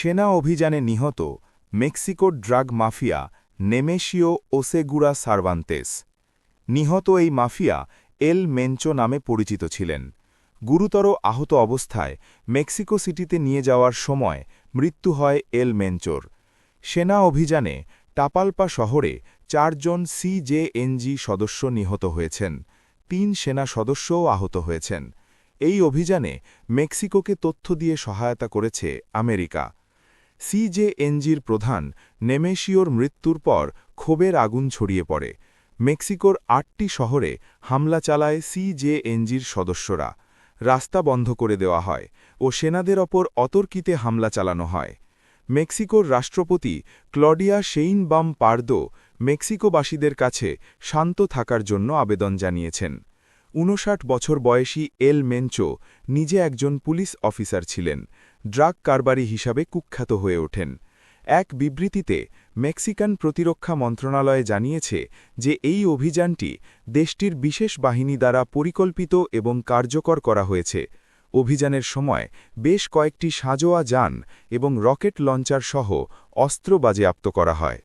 সেনা অভিযানে নিহত মেক্সিকোর ড্রাগ মাফিয়া নেমেশিও ওসেগুরা সার্ভান্তেস। নিহত এই মাফিয়া এল মেনচো নামে পরিচিত ছিলেন। গুরুতর আহত অবস্থায় মেক্সিকো সিটিতে নিয়ে যাওয়ার সময় মৃত্যু হয় এল মেনচোর। সেনা অভিযানে টাপালপা শহরে ৪ জন সিজেএনজি সদস্য নিহত হয়েছেন, ৩ সেনা সদস্যও আহত হয়েছেন। এই অভিযানে মেক্সিকোকে তথ্য দিয়ে সহায়তা করেছে আমেরিকা। সিজেএনজির প্রধান নেমেশিওর মৃত্যুর পর ক্ষোভের আগুন ছড়িয়ে পড়ে। মেক্সিকোর ৮টি শহরে হামলা চালায় সিজেএনজির সদস্যরা। রাস্তা বন্ধ করে দেওয়া হয় ও সেনাদের ওপর অতর্কিতে হামলা চালানো হয়। মেক্সিকোর রাষ্ট্রপতি ক্লডিয়া শেইনবাম পার্দো মেক্সিকোবাসীদের কাছে শান্ত থাকার জন্য আবেদন জানিয়েছেন। ৫৯ বছর বয়সী এল মেনচো নিজে একজন পুলিশ অফিসার ছিলেন, ড্রাগ কারবারি হিসাবে কুখ্যাত হয়ে ওঠেন। এক বিবৃতিতে মেক্সিকান প্রতিরক্ষা মন্ত্রণালয় জানিয়েছে যে এই অভিযানটি দেশটির বিশেষ বাহিনী দ্বারা পরিকল্পিত এবং কার্যকর করা হয়েছে। অভিযানের সময় বেশ কয়েকটি সাঁজোয়া যান এবং রকেট লঞ্চার সহ অস্ত্র বাজেয়াপ্ত করা হয়।